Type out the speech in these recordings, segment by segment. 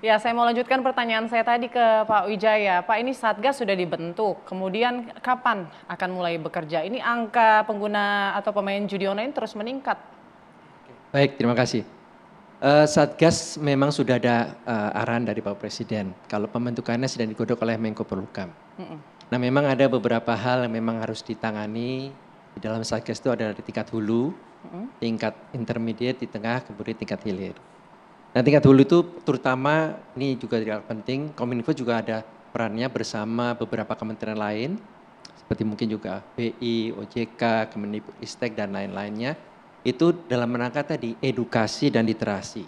Ya, saya mau lanjutkan pertanyaan saya tadi ke Pak Wijaya. Pak, ini Satgas sudah dibentuk, kemudian kapan akan mulai bekerja? Ini angka pengguna atau pemain judi online terus meningkat. Baik, terima kasih. Satgas memang sudah ada arahan dari Pak Presiden. Kalau pembentukannya sedang digodok oleh Menko Polhukam. Nah, memang ada beberapa hal yang memang harus ditangani di dalam Satgas itu ada di tingkat hulu, tingkat intermediate, di tengah, kemudian tingkat hilir. Nah, tingkat hulu itu terutama ini juga tidak penting. Kominfo juga ada perannya bersama beberapa kementerian lain, seperti mungkin juga BI, OJK, Kemendikbudristek dan lain-lainnya. Itu dalam rangka tadi edukasi dan literasi.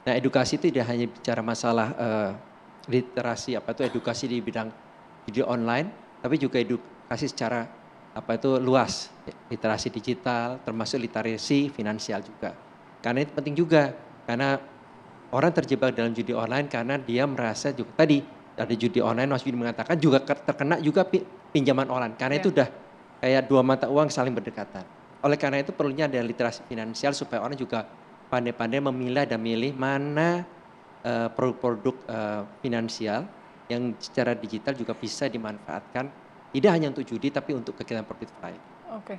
Nah, edukasi itu tidak hanya bicara masalah literasi edukasi di bidang video online, tapi juga edukasi secara luas, literasi digital, termasuk literasi finansial juga. Karena itu penting juga, karena orang terjebak dalam judi online karena dia merasa juga tadi ada judi online, Mas Yudi mengatakan juga terkena juga pinjaman online. Karena itu udah kayak dua mata uang saling berdekatan. Oleh karena itu perlunya ada literasi finansial supaya orang juga pandai-pandai memilah dan milih mana produk-produk finansial yang secara digital juga bisa dimanfaatkan tidak hanya untuk judi tapi untuk kegiatan produktif lain. Oke.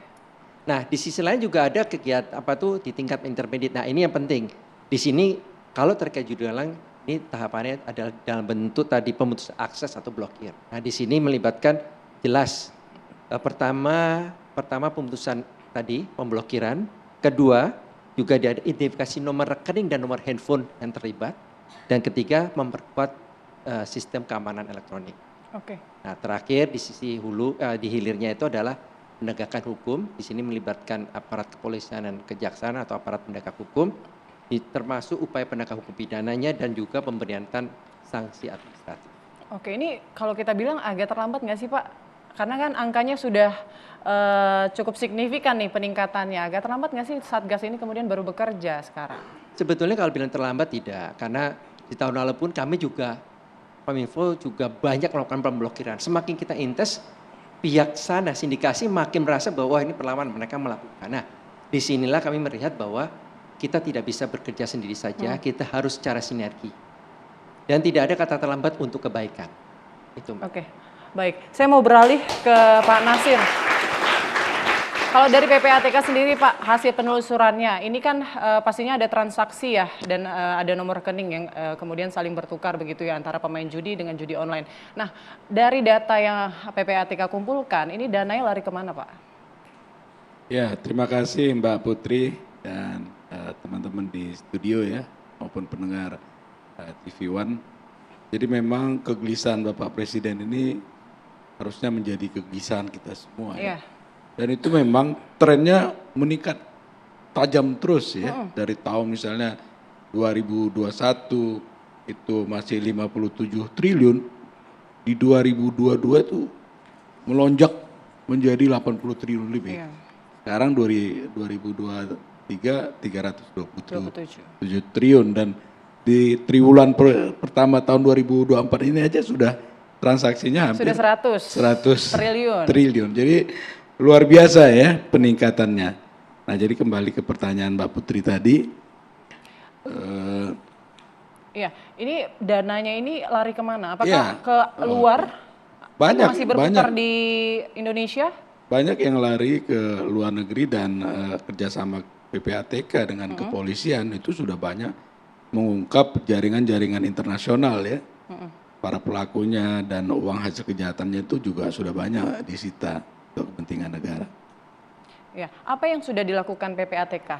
Nah, di sisi lain juga ada kegiatan di tingkat intermediate. Nah, ini yang penting. Di sini kalau terkait judi online ini tahapannya adalah dalam bentuk tadi pemutus akses atau blokir. Nah, di sini melibatkan jelas pertama pemutusan tadi pemblokiran, kedua juga ada identifikasi nomor rekening dan nomor handphone yang terlibat, dan ketiga memperkuat sistem keamanan elektronik. Oke. Nah, terakhir di sisi hulu di hilirnya itu adalah penegakan hukum. Di sini melibatkan aparat kepolisian dan kejaksaan atau aparat penegak hukum, termasuk upaya penegak hukum pidananya dan juga pemberian sanksi administratif. Oke, ini kalau kita bilang agak terlambat nggak sih Pak? Karena kan angkanya sudah cukup signifikan nih peningkatannya. Agak terlambat nggak sih Satgas ini kemudian baru bekerja sekarang? Sebetulnya kalau bilang terlambat tidak, karena di tahun lalu pun kami juga, Kominfo juga banyak melakukan pemblokiran. Semakin kita intens, pihak sana sindikasi makin merasa bahwa ini perlawanan mereka melakukan. Nah, disinilah kami melihat bahwa kita tidak bisa bekerja sendiri saja, kita harus secara sinergi. Dan tidak ada kata terlambat untuk kebaikan. Itu, Mbak. Oke, baik. Saya mau beralih ke Pak Nasir. Kalau dari PPATK sendiri Pak, hasil penelusurannya, ini kan pastinya ada transaksi ya, dan ada nomor rekening yang kemudian saling bertukar begitu ya antara pemain judi dengan judi online. Nah, dari data yang PPATK kumpulkan, ini dananya lari kemana Pak? Ya, terima kasih Mbak Putri dan teman-teman di studio ya, maupun pendengar TV One. Jadi memang kegelisahan Bapak Presiden ini harusnya menjadi kegelisahan kita semua ya. Dan itu memang trennya meningkat tajam terus ya. Dari tahun misalnya 2021 itu masih 57 triliun, di 2022 itu melonjak menjadi 80 triliun lebih. Sekarang 2023 327 triliun, dan di triwulan pertama tahun 2024 ini aja sudah transaksinya hampir sudah 100 triliun. Jadi luar biasa ya peningkatannya. Nah, jadi kembali ke pertanyaan Mbak Putri tadi. Iya, ini dananya ini lari kemana? Apakah ke luar? Banyak, masih berputar di Indonesia? Banyak yang lari ke luar negeri, dan kerjasama PPATK dengan kepolisian itu sudah banyak mengungkap jaringan-jaringan internasional ya. Para pelakunya dan uang hasil kejahatannya itu juga sudah banyak disita untuk kepentingan negara. Ya, apa yang sudah dilakukan PPATK?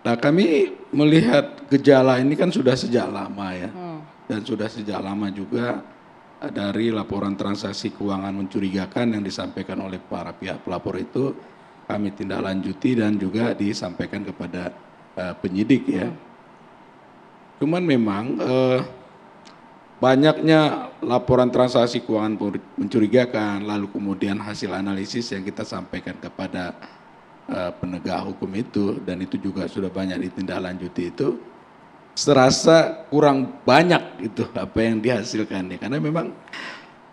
Nah, kami melihat gejala ini kan sudah sejak lama ya, dan sudah sejak lama juga dari laporan transaksi keuangan mencurigakan yang disampaikan oleh para pihak pelapor itu kami tindak lanjuti dan juga disampaikan kepada penyidik ya. Cuman memang banyaknya laporan transaksi keuangan mencurigakan, lalu kemudian hasil analisis yang kita sampaikan kepada penegak hukum itu, dan itu juga sudah banyak ditindaklanjuti, itu serasa kurang banyak itu apa yang dihasilkan ya, karena memang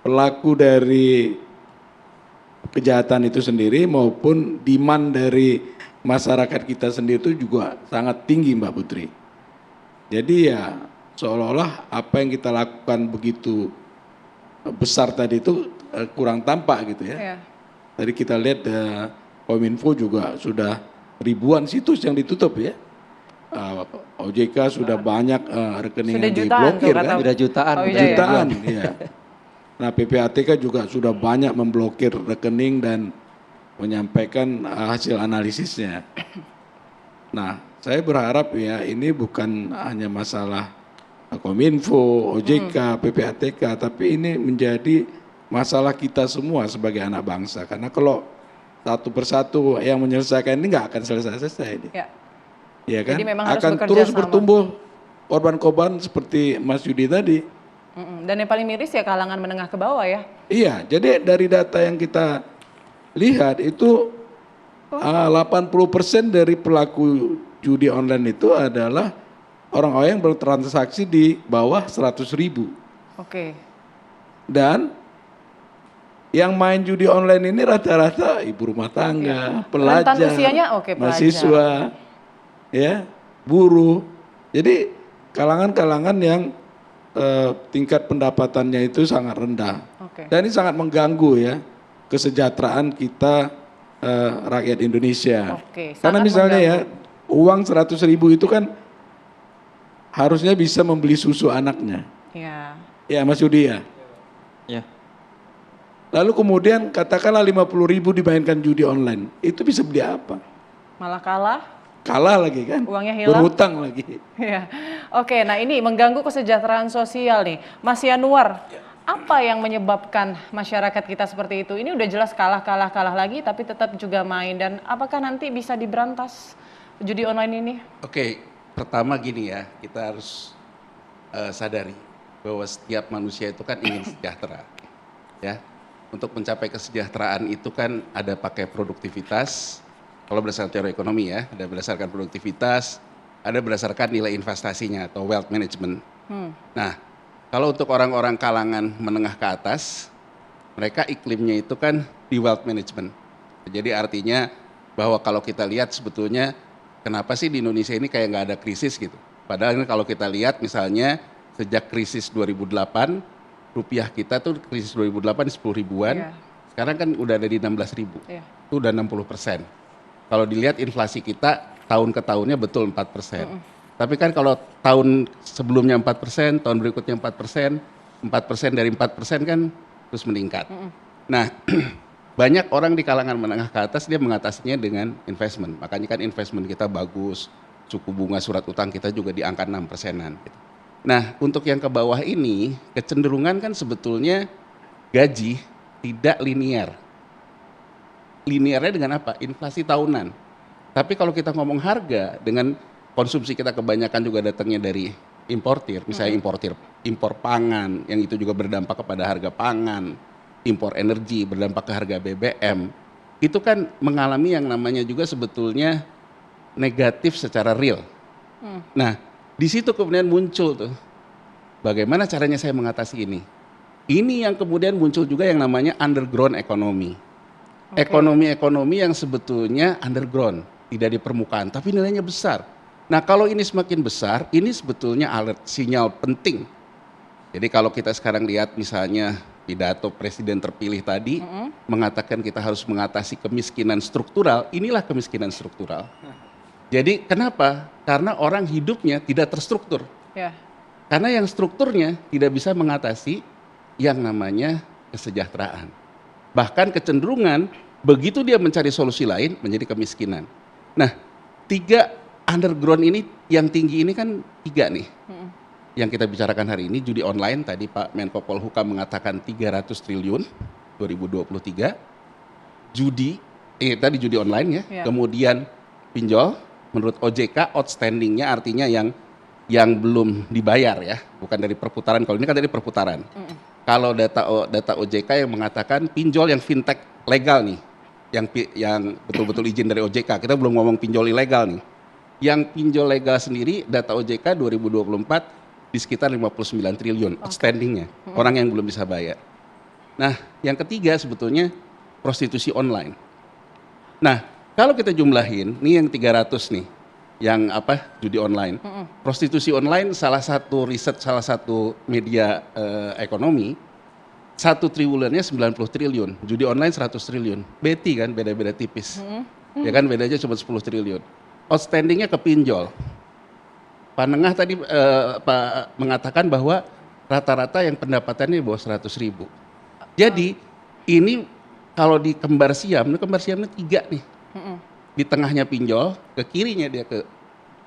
pelaku dari kejahatan itu sendiri maupun demand dari masyarakat kita sendiri itu juga sangat tinggi Mbak Putri. Jadi ya seolah-olah apa yang kita lakukan begitu besar tadi itu kurang tampak gitu ya. Iya. Tadi kita lihat Kominfo juga sudah ribuan situs yang ditutup ya. OJK sudah banyak rekening Sudah yang jutaan tuh diblokir kata kan. Sudah jutaan. Oh, bukan iya, iya. Jutaan, iya. Nah PPATK juga sudah banyak memblokir rekening dan menyampaikan hasil analisisnya. Nah saya berharap ya ini bukan hanya masalah Kominfo, OJK, PPATK, tapi ini menjadi masalah kita semua sebagai anak bangsa. Karena kalau satu persatu yang menyelesaikan ini nggak akan selesai-selesai ini. Ya. Ya kan? Jadi memang harus Akan bekerja terus sama. bertumbuh korban-korban seperti Mas Yudi tadi. Dan yang paling miris ya kalangan menengah ke bawah ya. Iya, jadi dari data yang kita lihat itu 80% dari pelaku judi online itu adalah orang-orang yang bertransaksi di bawah 100.000. Oke. Dan yang main judi online ini rata-rata ibu rumah tangga, pelajar, Rentan usianya oke, pelajar. mahasiswa, ya, buruh. Jadi kalangan-kalangan yang tingkat pendapatannya itu sangat rendah. Oke. Dan ini sangat mengganggu ya kesejahteraan kita rakyat Indonesia. Oke, Karena sangat misalnya ya uang 100.000 itu kan harusnya bisa membeli susu anaknya. Ya. Ya Mas Yudi ya. Ya. Lalu kemudian katakanlah 50.000 dimainkan judi online. Itu bisa beli apa? Malah kalah. Kalah lagi kan? Uangnya hilang. Berhutang lagi. Ya. Oke, nah ini mengganggu kesejahteraan sosial nih. Mas Yanuar, apa yang menyebabkan masyarakat kita seperti itu? Ini udah jelas kalah lagi tapi tetap juga main, dan apakah nanti bisa diberantas judi online ini? Oke, pertama gini ya, kita harus sadari bahwa setiap manusia itu kan ingin sejahtera. Ya. Untuk mencapai kesejahteraan itu kan ada pakai produktivitas. Kalau berdasarkan teori ekonomi ya, ada berdasarkan produktivitas, ada berdasarkan nilai investasinya atau wealth management. Nah, kalau untuk orang-orang kalangan menengah ke atas, mereka iklimnya itu kan di wealth management. Jadi artinya bahwa kalau kita lihat sebetulnya kenapa sih di Indonesia ini kayak nggak ada krisis gitu. Padahal kalau kita lihat misalnya sejak krisis 2008, rupiah kita tuh krisis 2008 10 ribuan, Iya. sekarang kan udah ada di 16.000, Iya. itu udah 60%. Kalau dilihat inflasi kita tahun ke tahunnya betul 4%. Tapi kan kalau tahun sebelumnya 4%, tahun berikutnya 4%, 4% dari 4% kan terus meningkat. Nah, banyak orang di kalangan menengah ke atas dia mengatasinya dengan investment. Makanya kan investment kita bagus, suku bunga surat utang kita juga di angka 6%-an. Gitu. Nah, untuk yang ke bawah ini, kecenderungan kan sebetulnya gaji tidak linear. Linearnya dengan apa? Inflasi tahunan. Tapi kalau kita ngomong harga, dengan konsumsi kita kebanyakan juga datangnya dari importir, misalnya impor pangan, yang itu juga berdampak kepada harga pangan, impor energi, berdampak ke harga BBM, itu kan mengalami yang namanya juga sebetulnya negatif secara real. Nah, di situ kemudian muncul tuh, bagaimana caranya saya mengatasi ini? Ini yang kemudian muncul juga yang namanya underground economy. Ekonomi-ekonomi yang sebetulnya underground, tidak di permukaan, tapi nilainya besar. Nah, kalau ini semakin besar, ini sebetulnya alert, sinyal penting. Jadi kalau kita sekarang lihat misalnya pidato presiden terpilih tadi, mengatakan kita harus mengatasi kemiskinan struktural, inilah kemiskinan struktural. Jadi kenapa? Karena orang hidupnya tidak terstruktur. Ya. Karena yang strukturnya tidak bisa mengatasi yang namanya kesejahteraan. Bahkan kecenderungan begitu dia mencari solusi lain menjadi kemiskinan. Nah, 3 underground ini yang tinggi ini kan 3 nih. Yang kita bicarakan hari ini judi online, tadi Pak Menko Polhukam mengatakan 300 triliun 2023. Judi, tadi judi online ya. Kemudian pinjol, menurut OJK outstandingnya artinya yang belum dibayar ya, bukan dari perputaran. Kalau ini kan dari perputaran. Kalau data OJK yang mengatakan pinjol yang fintech legal nih, yang betul-betul izin dari OJK. Kita belum ngomong pinjol ilegal nih. Yang pinjol legal sendiri data OJK 2024 di sekitar 59 triliun outstandingnya, orang yang belum bisa bayar. Nah, yang ketiga sebetulnya prostitusi online. Nah, kalau kita jumlahin, nih yang 300 nih, yang judi online. Prostitusi online salah satu riset salah satu media ekonomi 1 triwulannya 90 triliun, judi online 100 triliun. Beti kan beda-beda tipis. Ya kan bedanya cuma 10 triliun. Outstandingnya ke pinjol. Pak Nengah tadi Pak mengatakan bahwa rata-rata yang pendapatannya di bawah 100.000. Jadi ini kalau di kembar siamnya 3 nih. Di tengahnya pinjol, ke kirinya dia ke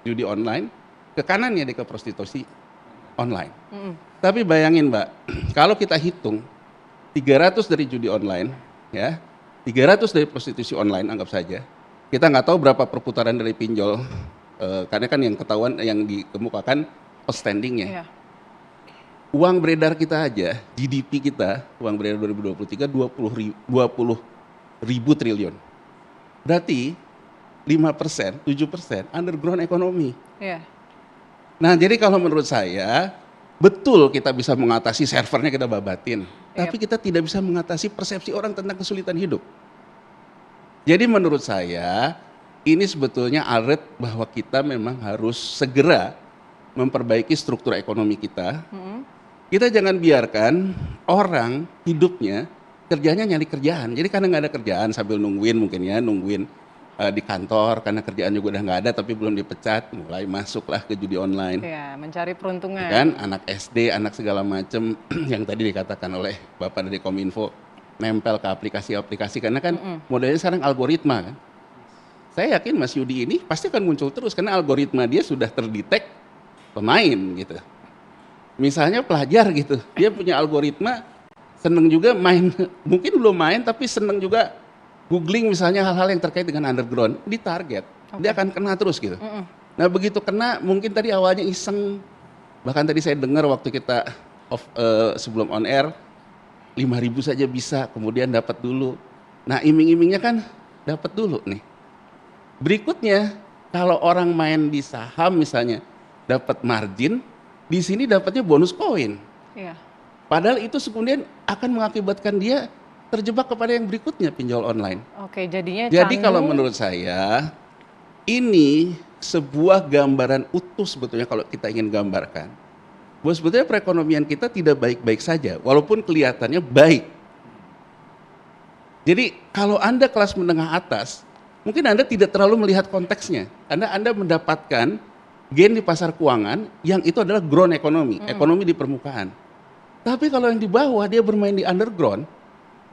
judi online, ke kanannya dia ke prostitusi online. Tapi bayangin Mbak, kalau kita hitung 300 dari judi online, ya 300 dari prostitusi online anggap saja, kita nggak tahu berapa perputaran dari pinjol, karena kan yang ketahuan yang dikemukakan outstandingnya. Uang beredar kita aja, GDP kita, uang beredar 2023 20 ribu triliun. Berarti 5%, 7% underground ekonomi. Nah jadi kalau menurut saya, betul kita bisa mengatasi servernya kita babatin. Tapi kita tidak bisa mengatasi persepsi orang tentang kesulitan hidup. Jadi menurut saya, ini sebetulnya alert bahwa kita memang harus segera memperbaiki struktur ekonomi kita. Kita jangan biarkan orang hidupnya, kerjanya nyari kerjaan. Jadi karena nggak ada kerjaan sambil nungguin mungkin ya, nungguin di kantor karena kerjaan juga udah nggak ada tapi belum dipecat, mulai masuklah ke judi online. Mencari peruntungan. Kan anak SD, anak segala macam yang tadi dikatakan oleh Bapak dari Kominfo, nempel ke aplikasi-aplikasi karena kan modelnya sekarang algoritma kan. Saya yakin Mas Yudi ini pasti akan muncul terus karena algoritma dia sudah terdetek pemain gitu. Misalnya pelajar gitu, dia punya algoritma seneng juga main, mungkin belum main tapi seneng juga googling misalnya hal-hal yang terkait dengan underground, di target, dia akan kena terus gitu. Nah begitu kena, mungkin tadi awalnya iseng, bahkan tadi saya dengar waktu kita sebelum on air, 5.000 saja bisa, kemudian dapat dulu. Nah iming-imingnya kan dapat dulu nih. Berikutnya, kalau orang main di saham misalnya, dapat margin, di sini dapatnya bonus koin. Padahal itu kemudian akan mengakibatkan dia terjebak kepada yang berikutnya, pinjol online. Jadi kalau menurut saya ini sebuah gambaran utuh sebetulnya kalau kita ingin gambarkan bahwa sebetulnya perekonomian kita tidak baik-baik saja walaupun kelihatannya baik. Jadi kalau Anda kelas menengah atas, mungkin Anda tidak terlalu melihat konteksnya. Anda mendapatkan gain di pasar keuangan yang itu adalah ground ekonomi, ekonomi di permukaan. Tapi kalau yang di bawah dia bermain di underground,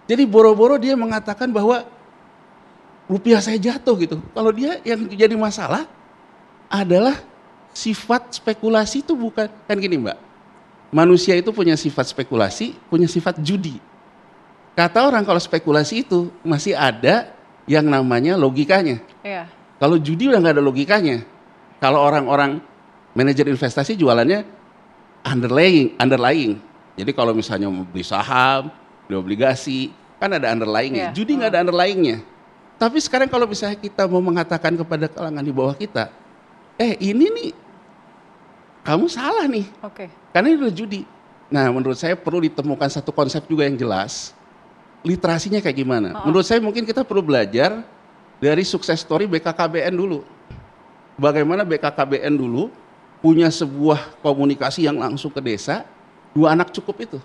jadi boro-boro dia mengatakan bahwa rupiah saya jatuh gitu. Kalau dia yang jadi masalah adalah sifat spekulasi itu bukan, kan gini Mbak, manusia itu punya sifat spekulasi, punya sifat judi. Kata orang kalau spekulasi itu masih ada yang namanya logikanya. Kalau judi udah nggak ada logikanya. Kalau orang-orang manajer investasi jualannya underlying. Jadi kalau misalnya mau beli saham, beli obligasi, kan ada underlyingnya. Judi nggak ada underlyingnya. Tapi sekarang kalau misalnya kita mau mengatakan kepada kalangan di bawah kita, ini nih, kamu salah nih. Karena ini udah judi. Nah menurut saya perlu ditemukan satu konsep juga yang jelas. Literasinya kayak gimana. Menurut saya mungkin kita perlu belajar dari sukses story BKKBN dulu. Bagaimana BKKBN dulu punya sebuah komunikasi yang langsung ke desa, 2 anak cukup itu.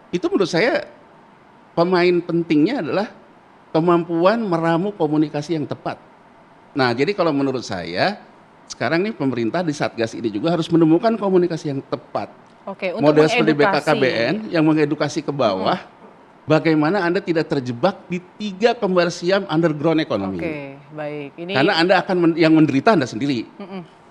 Itu menurut saya pemain pentingnya adalah kemampuan meramu komunikasi yang tepat. Nah jadi kalau menurut saya, sekarang nih pemerintah di Satgas ini juga harus menemukan komunikasi yang tepat. Untuk model seperti BKKBN yang mengedukasi ke bawah, bagaimana Anda tidak terjebak di 3 kembar siam underground ekonomi. Baik. Karena Anda akan yang menderita Anda sendiri.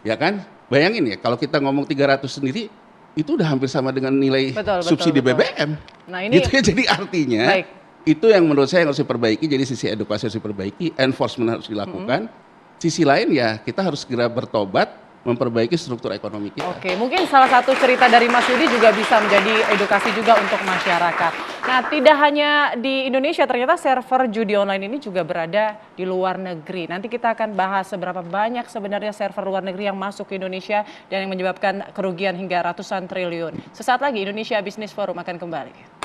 Ya kan? Bayangin ya, kalau kita ngomong 300 sendiri, itu udah hampir sama dengan nilai subsidi BBM. Nah ini gitu ya, jadi artinya itu yang menurut saya yang harus diperbaiki. Jadi sisi edukasi harus diperbaiki, enforcement harus dilakukan. Sisi lain ya kita harus segera bertobat, memperbaiki struktur ekonomi kita. Mungkin salah satu cerita dari Mas Yudi juga bisa menjadi edukasi juga untuk masyarakat. Nah tidak hanya di Indonesia, ternyata server judi online ini juga berada di luar negeri. Nanti kita akan bahas seberapa banyak sebenarnya server luar negeri yang masuk ke Indonesia dan yang menyebabkan kerugian hingga ratusan triliun. Sesaat lagi Indonesia Business Forum akan kembali.